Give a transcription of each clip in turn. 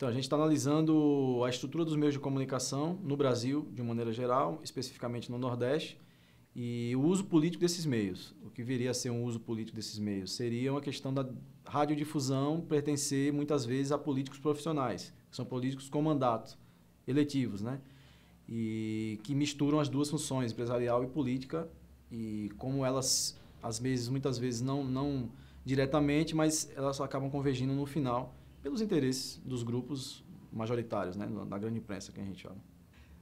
Então, a gente está analisando a estrutura dos meios de comunicação no Brasil, de maneira geral, especificamente no Nordeste, e o uso político desses meios. O que viria a ser um uso político desses meios? Seria uma questão da radiodifusão pertencer, muitas vezes, a políticos profissionais, que são políticos com mandato, eletivos, né? E que misturam as duas funções, empresarial e política, e como elas, às vezes, muitas vezes, não diretamente, mas elas acabam convergindo no final pelos interesses dos grupos majoritários, né? Na grande imprensa que a gente chama.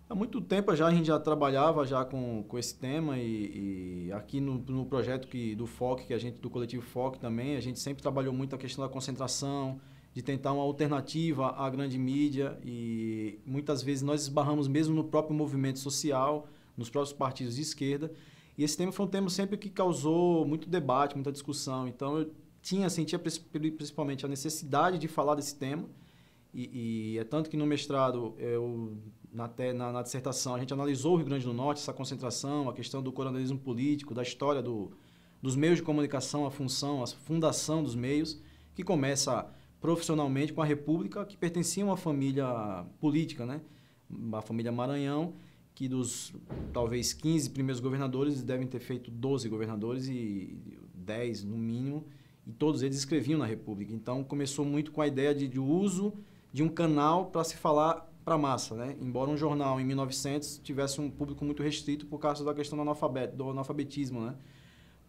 Há muito tempo já a gente já trabalhava já com esse tema e aqui no projeto do FOC, do coletivo FOC também, a gente sempre trabalhou muito a questão da concentração, de tentar uma alternativa à grande mídia e muitas vezes nós esbarramos mesmo no próprio movimento social, nos próprios partidos de esquerda, e esse tema foi um tema sempre que causou muito debate, muita discussão. Então eu sentia principalmente a necessidade de falar desse tema e é tanto que no mestrado, na dissertação, a gente analisou o Rio Grande do Norte, essa concentração, a questão do coronelismo político, da história dos meios de comunicação, a fundação dos meios, que começa profissionalmente com a República, que pertencia a uma família política, né? A família Maranhão, que dos talvez 15 primeiros governadores devem ter feito 12 governadores e 10 no mínimo, e todos eles escreviam na República. Então começou muito com a ideia de uso de um canal para se falar para a massa, né? Embora um jornal em 1900 tivesse um público muito restrito por causa da questão do analfabetismo, né?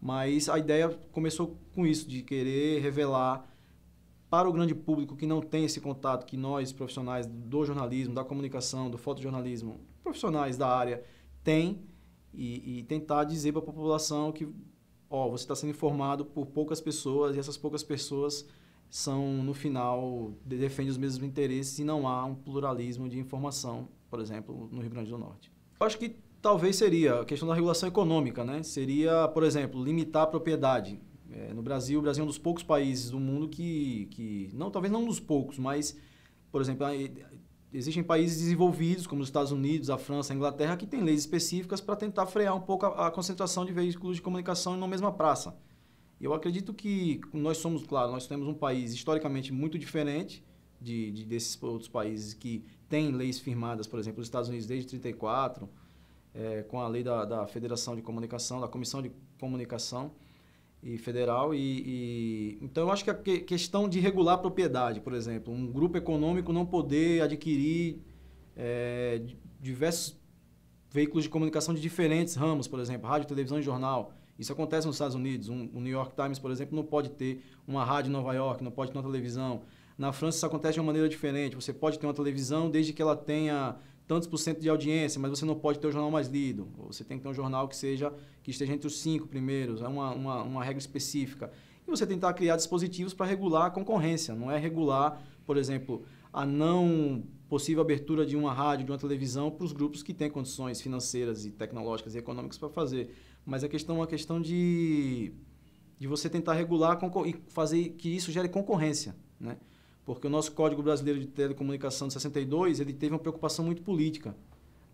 Mas a ideia começou com isso, de querer revelar para o grande público que não tem esse contato que nós, profissionais do jornalismo, da comunicação, do fotojornalismo, profissionais da área, tem e tentar dizer para a população que você está sendo informado por poucas pessoas e essas poucas pessoas são, no final, defendem os mesmos interesses e não há um pluralismo de informação, por exemplo, no Rio Grande do Norte. Eu acho que talvez seria a questão da regulação econômica, né? Seria, por exemplo, limitar a propriedade. No Brasil, o Brasil é um dos poucos países do mundo talvez não um dos poucos, mas, por exemplo, existem países desenvolvidos, como os Estados Unidos, a França, a Inglaterra, que têm leis específicas para tentar frear um pouco a concentração de veículos de comunicação em uma mesma praça. Eu acredito que nós temos um país historicamente muito diferente desses outros países que têm leis firmadas, por exemplo, os Estados Unidos desde 1934, com a lei da Federação de Comunicação, da Comissão de Comunicação e Federal. Então, eu acho que a questão de regular a propriedade, por exemplo, um grupo econômico não poder adquirir diversos veículos de comunicação de diferentes ramos, por exemplo, rádio, televisão e jornal. Isso acontece nos Estados Unidos. O New York Times, por exemplo, não pode ter uma rádio em Nova York, não pode ter uma televisão. Na França, isso acontece de uma maneira diferente. Você pode ter uma televisão desde que ela tenha tantos por cento de audiência, mas você não pode ter o jornal mais lido. Você tem que ter um jornal que esteja entre os 5 primeiros. É uma regra específica. E você tentar criar dispositivos para regular a concorrência. Não é regular, por exemplo, a não possível abertura de uma rádio, de uma televisão para os grupos que têm condições financeiras e tecnológicas e econômicas para fazer. Mas é uma questão de você tentar regular e fazer que isso gere concorrência, né? Porque o nosso Código Brasileiro de Telecomunicação de 62, ele teve uma preocupação muito política,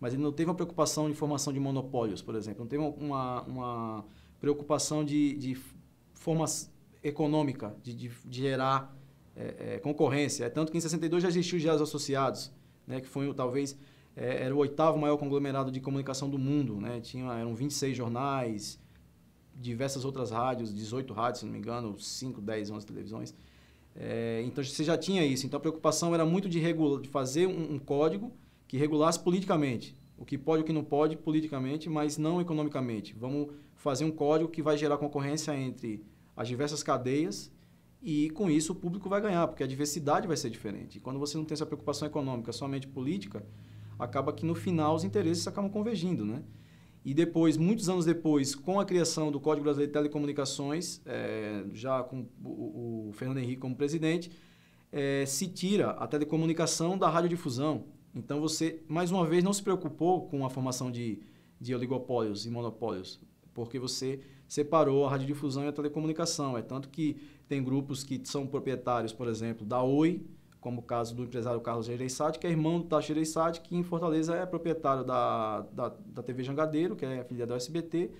mas ele não teve uma preocupação de formação de monopólios, por exemplo. Não teve uma preocupação de formação econômica, de gerar concorrência. Tanto que em 62 já existiu os Diários Associados, né, que foi talvez... era o 8º maior conglomerado de comunicação do mundo, né? Eram 26 jornais, diversas outras rádios, 18 rádios, se não me engano, 5, 10, 11 televisões. Então, você já tinha isso. Então, a preocupação era muito de fazer um código que regulasse politicamente. O que pode e o que não pode politicamente, mas não economicamente. Vamos fazer um código que vai gerar concorrência entre as diversas cadeias e, com isso, o público vai ganhar, porque a diversidade vai ser diferente. E quando você não tem essa preocupação econômica, somente política, acaba que no final os interesses acabam convergindo, né? E depois, muitos anos depois, com a criação do Código Brasileiro de Telecomunicações, já com o Fernando Henrique como presidente, se tira a telecomunicação da radiodifusão. Então você, mais uma vez, não se preocupou com a formação de oligopólios e monopólios, porque você separou a radiodifusão e a telecomunicação. É tanto que tem grupos que são proprietários, por exemplo, da Oi, como o caso do empresário Carlos Gereissati, que é irmão do Tasso Gereissati, que em Fortaleza é proprietário da TV Jangadeiro, que é a filial da SBT,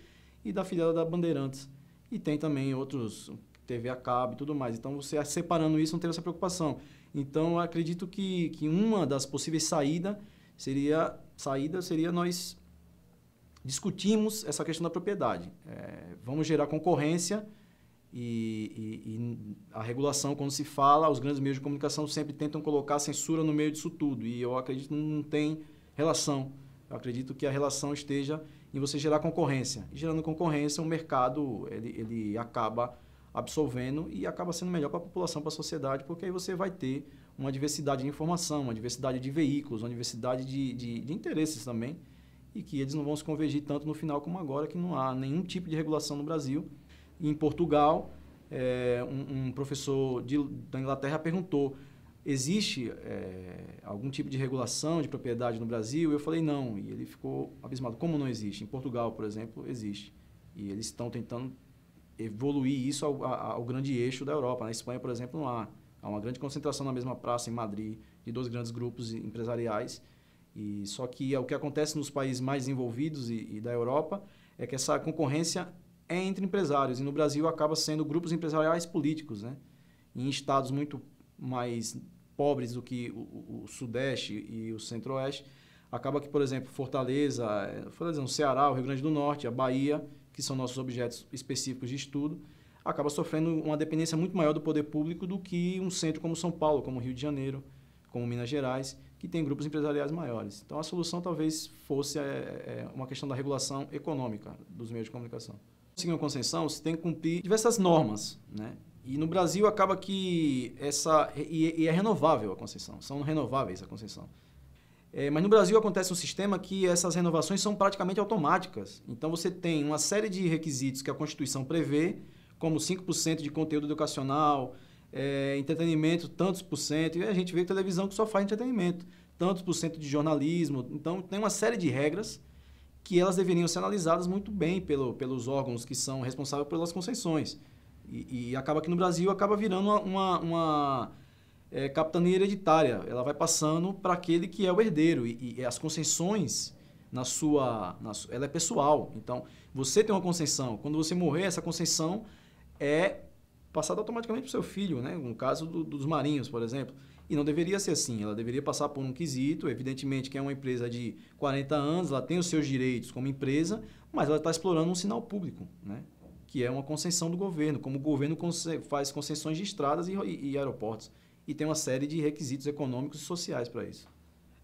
e da filial da Bandeirantes. E tem também outros, TV a cabo e tudo mais. Então, você separando isso, não teve essa preocupação. Então, eu acredito que uma das possíveis saídas seria nós discutirmos essa questão da propriedade. Vamos gerar concorrência e a regulação, quando se fala, os grandes meios de comunicação sempre tentam colocar censura no meio disso tudo. E eu acredito que não tem relação. Eu acredito que a relação esteja em você gerar concorrência. E gerando concorrência, o mercado ele acaba absorvendo e acaba sendo melhor para a população, para a sociedade, porque aí você vai ter uma diversidade de informação, uma diversidade de veículos, uma diversidade de interesses também, e que eles não vão se convergir tanto no final como agora, que não há nenhum tipo de regulação no Brasil. E em Portugal, um professor da Inglaterra perguntou, existe algum tipo de regulação de propriedade no Brasil? Eu falei, não. E ele ficou abismado. Como não existe? Em Portugal, por exemplo, existe. E eles estão tentando evoluir isso ao grande eixo da Europa. Na Espanha, por exemplo, não há. Há uma grande concentração na mesma praça, em Madrid, de dois grandes grupos empresariais. E só que o que acontece nos países mais desenvolvidos e da Europa é que essa concorrência é entre empresários. E no Brasil acaba sendo grupos empresariais políticos, né? Em estados muito mais pobres do que o Sudeste e o Centro-Oeste, acaba que, por exemplo, Fortaleza, no Ceará, o Rio Grande do Norte, a Bahia, que são nossos objetos específicos de estudo, acaba sofrendo uma dependência muito maior do poder público do que um centro como São Paulo, como Rio de Janeiro, como Minas Gerais, que tem grupos empresariais maiores. Então, a solução talvez fosse uma questão da regulação econômica dos meios de comunicação. Para conseguir uma concessão, você tem que cumprir diversas normas, né? E no Brasil acaba que e é renovável a concessão, são renováveis a concessão. Mas no Brasil acontece um sistema que essas renovações são praticamente automáticas. Então você tem uma série de requisitos que a Constituição prevê, como 5% de conteúdo educacional, entretenimento, tantos por cento, e a gente vê televisão que só faz entretenimento, tantos por cento de jornalismo. Então tem uma série de regras que elas deveriam ser analisadas muito bem pelos órgãos que são responsáveis pelas concessões. E acaba que no Brasil acaba virando uma capitania hereditária. Ela vai passando para aquele que é o herdeiro. E as concessões, ela é pessoal. Então, você tem uma concessão. Quando você morrer, essa concessão é passada automaticamente para o seu filho, né? No caso dos marinhos, por exemplo. E não deveria ser assim. Ela deveria passar por um quesito. Evidentemente que é uma empresa de 40 anos, ela tem os seus direitos como empresa, mas ela está explorando um sinal público, né? Que é uma concessão do governo, como o governo faz concessões de estradas e aeroportos. E tem uma série de requisitos econômicos e sociais para isso.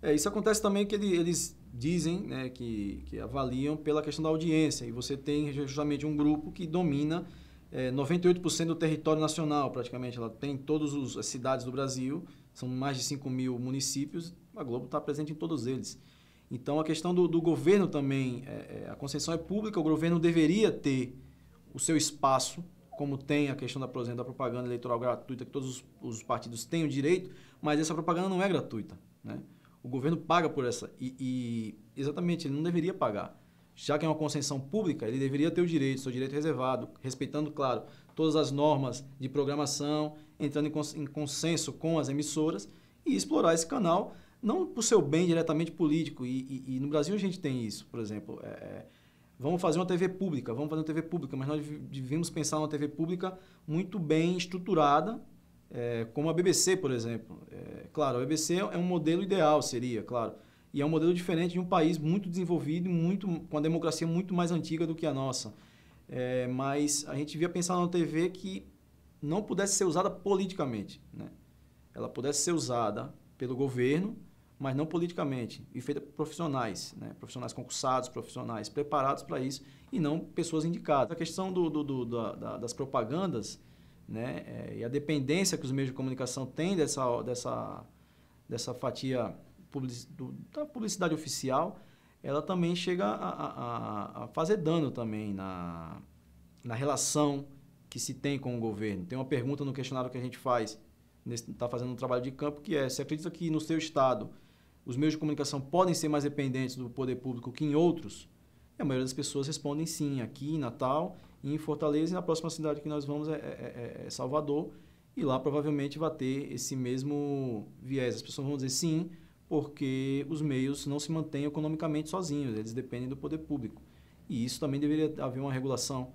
Isso acontece também que eles dizem, né, que avaliam pela questão da audiência. E você tem justamente um grupo que domina 98% do território nacional, praticamente. Ela tem todas as cidades do Brasil, são mais de 5.000 municípios, a Globo está presente em todos eles. Então, a questão do governo também, a concessão é pública, o governo deveria ter o seu espaço, como tem a questão da propaganda eleitoral gratuita, que todos os partidos têm o direito, mas essa propaganda não é gratuita, né? O governo paga por essa, exatamente, ele não deveria pagar. Já que é uma concessão pública, ele deveria ter o direito, seu direito reservado, respeitando, claro, todas as normas de programação, entrando em consenso com as emissoras e explorar esse canal, não por seu bem diretamente político. E no Brasil a gente tem isso, por exemplo, vamos fazer uma TV pública, mas nós devemos pensar numa TV pública muito bem estruturada, como a BBC, por exemplo. Claro, a BBC é um modelo ideal, seria, claro, e é um modelo diferente de um país muito desenvolvido, com a democracia muito mais antiga do que a nossa. Mas a gente devia pensar numa TV que não pudesse ser usada politicamente, né? Ela pudesse ser usada pelo governo, mas não politicamente, e feita por profissionais, né? Profissionais concursados, profissionais preparados para isso, e não pessoas indicadas. A questão das propagandas, né? E a dependência que os meios de comunicação têm dessa fatia da publicidade oficial, ela também chega a fazer dano também na relação que se tem com o governo. Tem uma pergunta no questionário que a gente faz, está fazendo um trabalho de campo, que você acredita que no seu estado os meios de comunicação podem ser mais dependentes do poder público que em outros? E a maioria das pessoas respondem sim, aqui em Natal, em Fortaleza, e na próxima cidade que nós vamos é Salvador, e lá provavelmente vai ter esse mesmo viés. As pessoas vão dizer sim, porque os meios não se mantêm economicamente sozinhos, eles dependem do poder público. E isso também deveria haver uma regulação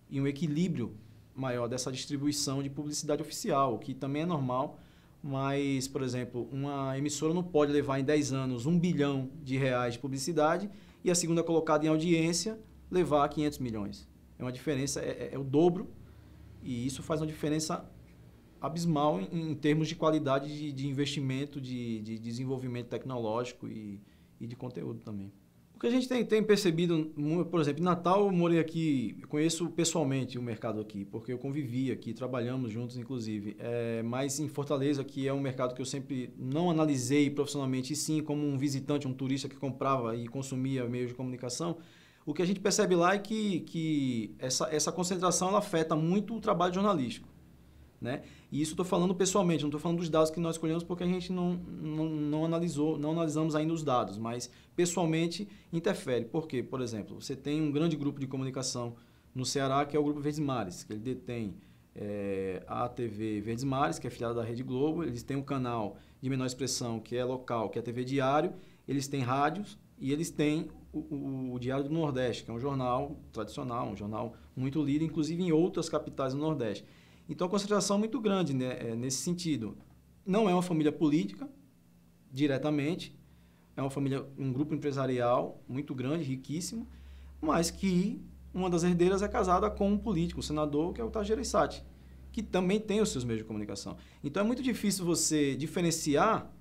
e um equilíbrio maior dessa distribuição de publicidade oficial, o que também é normal, mas, por exemplo, uma emissora não pode levar em 10 anos R$ 1 bilhão de publicidade e a segunda colocada em audiência levar 500 milhões. É uma diferença, é o dobro, e isso faz uma diferença abismal em termos de qualidade de investimento, de desenvolvimento tecnológico e de conteúdo também. O que a gente tem percebido, por exemplo, em Natal eu morei aqui, eu conheço pessoalmente o mercado aqui, porque eu convivi aqui, trabalhamos juntos inclusive, mas em Fortaleza, que é um mercado que eu sempre não analisei profissionalmente, e sim como um visitante, um turista que comprava e consumia meios de comunicação, o que a gente percebe lá é que essa concentração ela afeta muito o trabalho jornalístico, né? E isso estou falando pessoalmente, não estou falando dos dados que nós escolhemos porque a gente não analisamos ainda os dados, mas pessoalmente interfere. Por quê? Por exemplo, você tem um grande grupo de comunicação no Ceará, que é o Grupo Verdes Mares, que ele detém a TV Verdes Mares, que é filiada da Rede Globo, eles têm um canal de menor expressão, que é local, que é a TV Diário, eles têm rádios e eles têm o Diário do Nordeste, que é um jornal tradicional, um jornal muito lido, inclusive em outras capitais do Nordeste. Então, a concentração é muito grande, né, nesse sentido. Não é uma família política, diretamente, é uma família, um grupo empresarial muito grande, riquíssimo, mas que uma das herdeiras é casada com um político, um senador, que é o Tasso Gereissati, que também tem os seus meios de comunicação. Então, é muito difícil você diferenciar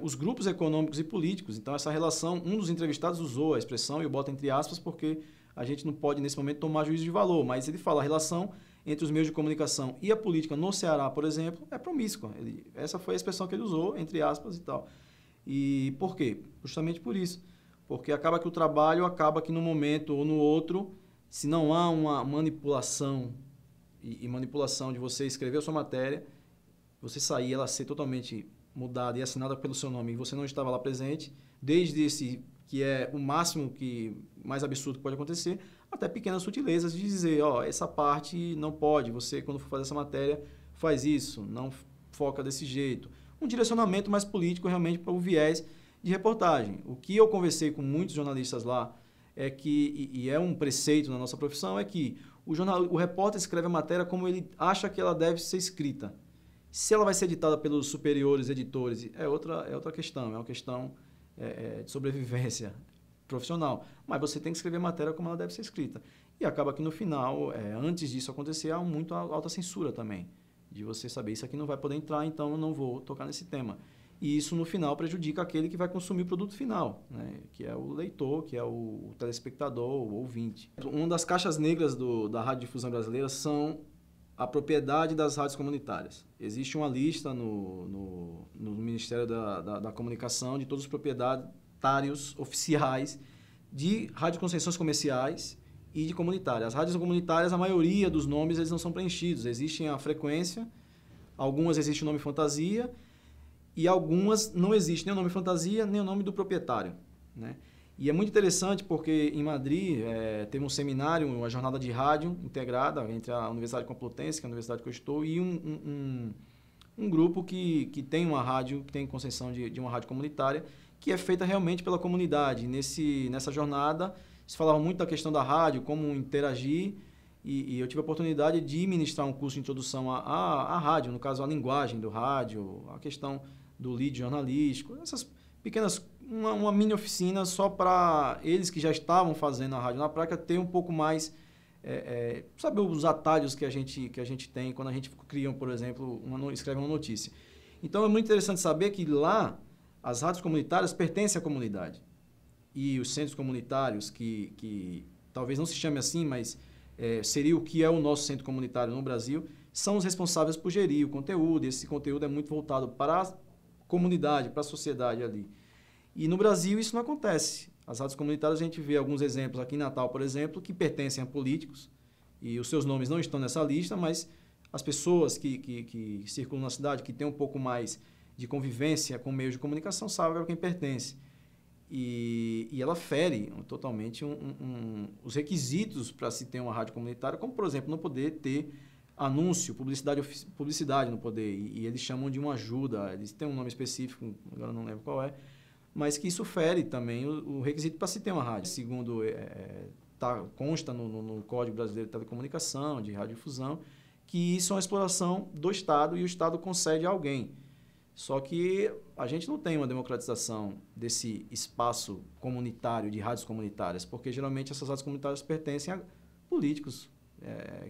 os grupos econômicos e políticos. Então, essa relação, um dos entrevistados usou a expressão, e eu boto entre aspas, porque a gente não pode, nesse momento, tomar juízo de valor, mas ele fala a relação entre os meios de comunicação e a política no Ceará, por exemplo, é promíscua. Essa foi a expressão que ele usou, entre aspas e tal. E por quê? Justamente por isso. Porque acaba que o trabalho, acaba que num momento ou no outro, se não há uma manipulação, e manipulação de você escrever a sua matéria, você sair, ela ser totalmente mudada e assinada pelo seu nome, e você não estava lá presente, desde esse que é o máximo que mais absurdo que pode acontecer, até pequenas sutilezas de dizer, ó, essa parte não pode, você quando for fazer essa matéria faz isso, não foca desse jeito. Um direcionamento mais político realmente para o viés de reportagem. O que eu conversei com muitos jornalistas lá é que, e é um preceito na nossa profissão, é que o repórter escreve a matéria como ele acha que ela deve ser escrita. Se ela vai ser editada pelos superiores editores, é outra questão, é uma questão de sobrevivência profissional. Mas você tem que escrever a matéria como ela deve ser escrita. E acaba que no final, antes disso acontecer, há muito alta censura também. De você saber, isso aqui não vai poder entrar, então eu não vou tocar nesse tema. E isso no final prejudica aquele que vai consumir o produto final, né? Que é o leitor, que é o telespectador, o ouvinte. Uma das caixas negras da radiodifusão brasileira são a propriedade das rádios comunitárias. Existe uma lista no Ministério da Comunicação de todos os proprietários oficiais de radioconcessões comerciais e de comunitárias. As rádios comunitárias, a maioria dos nomes eles não são preenchidos. Existem a frequência, algumas existe o nome fantasia e algumas não existe nem o nome fantasia nem o nome do proprietário, né? E é muito interessante porque em Madrid teve um seminário, uma jornada de rádio integrada entre a Universidade Complutense, que é a universidade que eu estou, e um grupo que tem uma rádio, que tem concessão de uma rádio comunitária, que é feita realmente pela comunidade. Nessa jornada, se falava muito da questão da rádio, como interagir, e eu tive a oportunidade de ministrar um curso de introdução à rádio, no caso, a linguagem do rádio, a questão do lead jornalístico, essas pequenas, uma mini oficina só para eles que já estavam fazendo a rádio na prática ter um pouco mais, saber os atalhos que a gente tem quando a gente cria, por exemplo, escreve uma notícia. Então é muito interessante saber que lá as rádios comunitárias pertencem à comunidade. E os centros comunitários, que talvez não se chame assim, mas seria o que é o nosso centro comunitário no Brasil, são os responsáveis por gerir o conteúdo. Esse conteúdo é muito voltado para a comunidade, para a sociedade ali. E no Brasil isso não acontece. As rádios comunitárias, a gente vê alguns exemplos aqui em Natal, por exemplo, que pertencem a políticos, e os seus nomes não estão nessa lista, mas as pessoas que circulam na cidade, que têm um pouco mais de convivência com meios de comunicação, sabem a quem pertence. E ela fere totalmente os requisitos para se ter uma rádio comunitária, como, por exemplo, não poder ter anúncio, publicidade no poder, e eles chamam de uma ajuda, eles têm um nome específico, agora não lembro qual é, mas que isso fere também o requisito para se ter uma rádio. Segundo consta no Código Brasileiro de Telecomunicação, de radiodifusão, que isso é uma exploração do Estado e o Estado concede a alguém. Só que a gente não tem uma democratização desse espaço comunitário, de rádios comunitárias, porque geralmente essas rádios comunitárias pertencem a políticos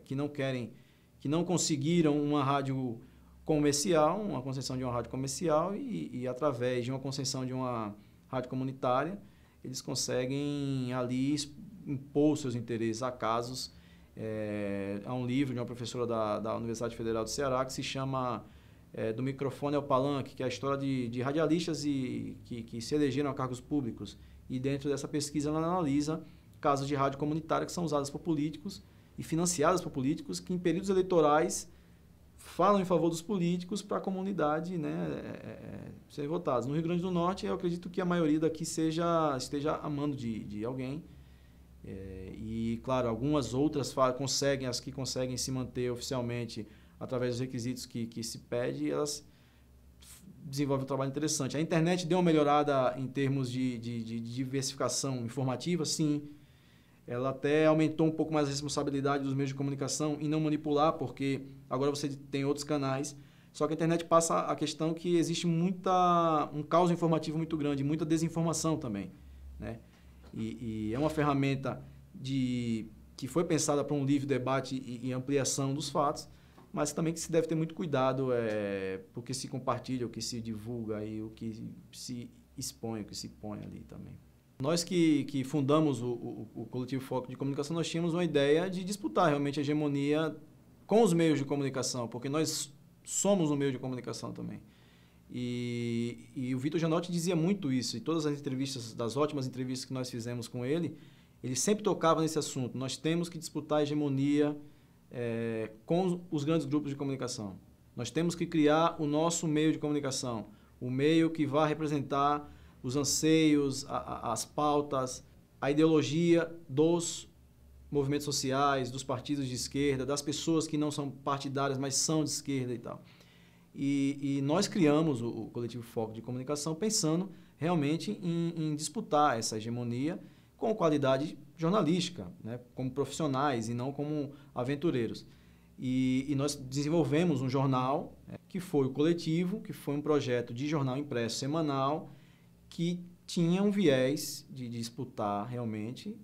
que não querem, que não conseguiram uma rádio comercial, uma concessão de uma rádio comercial e através de uma concessão de uma rádio comunitária, eles conseguem ali impor seus interesses a casos. Há um livro de uma professora da Universidade Federal do Ceará que se chama Do Microfone ao Palanque, que é a história de radialistas que se elegeram a cargos públicos. E dentro dessa pesquisa ela analisa casos de rádio comunitária que são usadas por políticos e financiadas por políticos que em períodos eleitorais falam em favor dos políticos para a comunidade, né, serem votados. No Rio Grande do Norte, eu acredito que a maioria daqui esteja amando de alguém. E, claro, algumas outras as que conseguem se manter oficialmente através dos requisitos que se pede, elas desenvolvem um trabalho interessante. A internet deu uma melhorada em termos de diversificação informativa, sim. Ela até aumentou um pouco mais a responsabilidade dos meios de comunicação em não manipular, porque agora você tem outros canais. Só que a internet passa a questão que existe um caos informativo muito grande, muita desinformação também, né? E é uma ferramenta que foi pensada para um livre debate e ampliação dos fatos, mas também que se deve ter muito cuidado porque se compartilha, o que se divulga e o que se expõe, o que se põe ali também. Nós que fundamos o Coletivo Foco de Comunicação, nós tínhamos uma ideia de disputar realmente a hegemonia com os meios de comunicação, porque nós somos um meio de comunicação também. E o Vitor Gianotti dizia muito isso, e todas as entrevistas, das ótimas entrevistas que nós fizemos com ele sempre tocava nesse assunto. Nós temos que disputar a hegemonia com os grandes grupos de comunicação. Nós temos que criar o nosso meio de comunicação, o meio que vai representar os anseios, as pautas, a ideologia dos movimentos sociais, dos partidos de esquerda, das pessoas que não são partidárias, mas são de esquerda e tal. E nós criamos o Coletivo Foco de Comunicação pensando realmente em disputar essa hegemonia com qualidade jornalística, né, como profissionais e não como aventureiros. E nós desenvolvemos um jornal, que foi o Coletivo, que foi um projeto de jornal impresso semanal, que tinha um viés de disputar realmente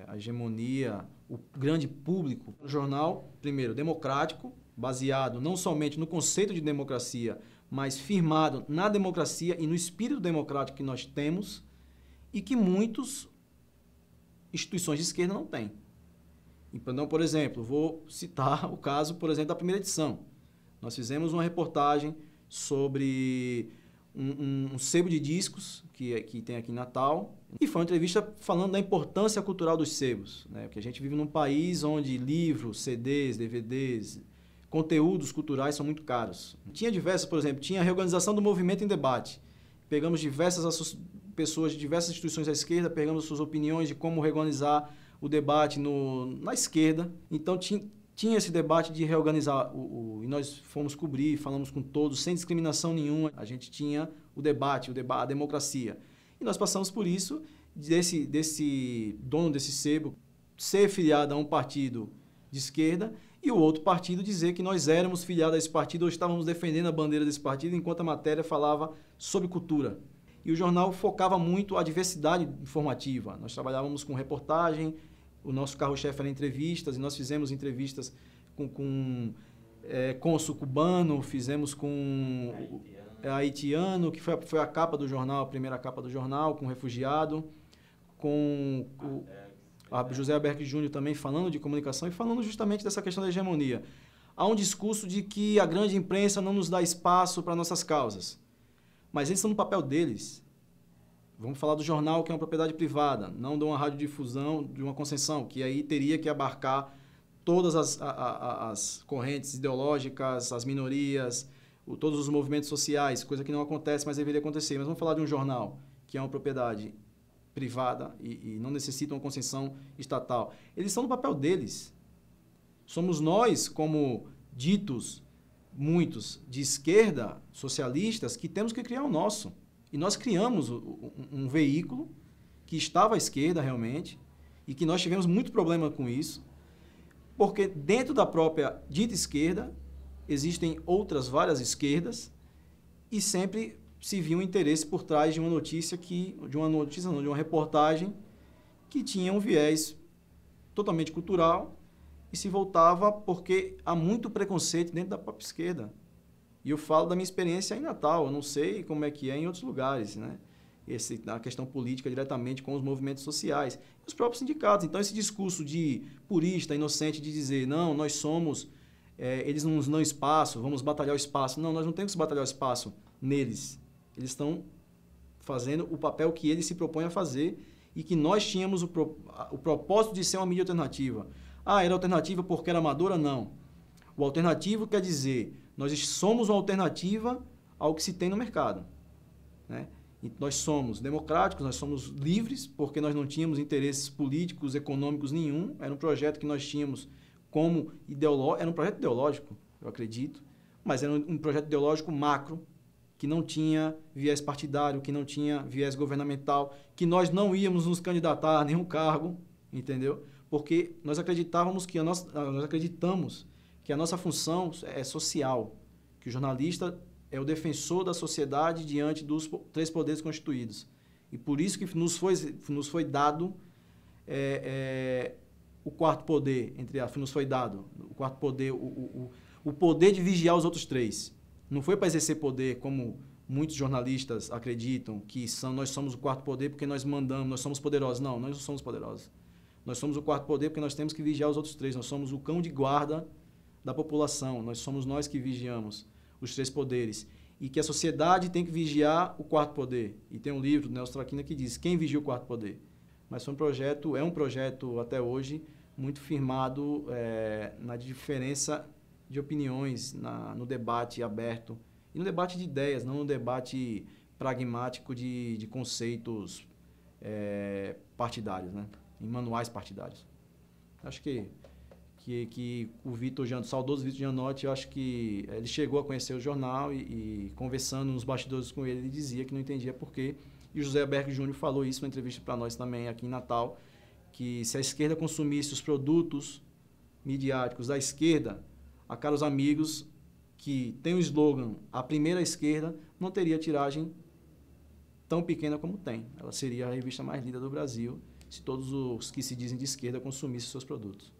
a hegemonia, o grande público. Um jornal, primeiro, democrático, baseado não somente no conceito de democracia, mas firmado na democracia e no espírito democrático que nós temos e que muitas instituições de esquerda não têm. Então, por exemplo, vou citar o caso, por exemplo, da primeira edição. Nós fizemos uma reportagem sobre um sebo de discos que tem aqui em Natal, e foi uma entrevista falando da importância cultural dos sebos, né? Porque a gente vive num país onde livros, CDs, DVDs, conteúdos culturais são muito caros. Tinha diversas, por exemplo, tinha a reorganização do movimento em debate. Pegamos diversas pessoas de diversas instituições da esquerda, pegamos suas opiniões de como reorganizar o debate na esquerda. Então, tinha esse debate de reorganizar, e nós fomos cobrir, falamos com todos, sem discriminação nenhuma. A gente tinha o debate, a democracia. E nós passamos por isso, desse dono desse sebo ser filiado a um partido de esquerda e o outro partido dizer que nós éramos filiados a esse partido ou estávamos defendendo a bandeira desse partido, enquanto a matéria falava sobre cultura. E o jornal focava muito a diversidade informativa. Nós trabalhávamos com reportagem, o nosso carro-chefe era entrevistas, e nós fizemos entrevistas com cônsul cubano, fizemos com haitiano, que foi a capa do jornal, a primeira capa do jornal, com refugiado, com o José Alberto Júnior também falando de comunicação e falando justamente dessa questão da hegemonia. Há um discurso de que a grande imprensa não nos dá espaço para nossas causas, mas eles estão no papel deles. Vamos falar do jornal, que é uma propriedade privada, não de uma radiodifusão, de uma concessão, que aí teria que abarcar todas as correntes ideológicas, as minorias, todos os movimentos sociais, coisa que não acontece, mas deveria acontecer. Mas vamos falar de um jornal, que é uma propriedade privada e não necessita uma concessão estatal. Eles estão no papel deles. Somos nós, como ditos muitos de esquerda, socialistas, que temos que criar o nosso. E nós criamos um veículo que estava à esquerda realmente e que nós tivemos muito problema com isso, porque dentro da própria dita esquerda existem outras várias esquerdas e sempre se via um interesse por trás de uma notícia de uma reportagem que tinha um viés totalmente cultural e se voltava porque há muito preconceito dentro da própria esquerda. E eu falo da minha experiência em Natal, eu não sei como é que é em outros lugares, né? A questão política diretamente com os movimentos sociais, os próprios sindicatos. Então, esse discurso de purista, inocente, de dizer, não, nós somos, eles não nos dão espaço, vamos batalhar o espaço. Não, nós não temos que batalhar o espaço neles. Eles estão fazendo o papel que eles se propõem a fazer e que nós tínhamos o propósito de ser uma mídia alternativa. Ah, era alternativa porque era amadora? Não. O alternativo quer dizer, nós somos uma alternativa ao que se tem no mercado, né? E nós somos democráticos, nós somos livres, porque nós não tínhamos interesses políticos, econômicos nenhum. Era um projeto que nós tínhamos como ideológico, era um projeto ideológico, eu acredito, mas era um projeto ideológico macro, que não tinha viés partidário, que não tinha viés governamental, que nós não íamos nos candidatar a nenhum cargo, entendeu? Porque nós acreditávamos que nós acreditamos que a nossa função é social, que o jornalista é o defensor da sociedade diante dos 3 poderes constituídos. E por isso que nos foi dado o 4º poder, entre aspas, nos foi dado o 4º poder, o poder de vigiar os outros 3. Não foi para exercer poder, como muitos jornalistas acreditam, que nós somos o 4º poder porque nós mandamos, nós somos poderosos. Não, nós não somos poderosos. Nós somos o 4º poder porque nós temos que vigiar os outros 3. Nós somos o cão de guarda da população. Somos nós que vigiamos os 3 poderes. E que a sociedade tem que vigiar o 4º poder. E tem um livro do Nelson Traquina que diz quem vigia o 4º poder. Mas é um projeto até hoje muito firmado na diferença de opiniões, no debate aberto. E no debate de ideias, não no debate pragmático de conceitos partidários, né? Em manuais partidários. Acho que o saudoso Vitor Gianotti, eu acho que ele chegou a conhecer o jornal e conversando nos bastidores com ele dizia que não entendia por quê. E o José Alberto Júnior falou isso numa entrevista para nós também aqui em Natal, que se a esquerda consumisse os produtos midiáticos da esquerda, a caros amigos, que tem o slogan A Primeira Esquerda, não teria tiragem tão pequena como tem. Ela seria a revista mais lida do Brasil se todos os que se dizem de esquerda consumissem seus produtos.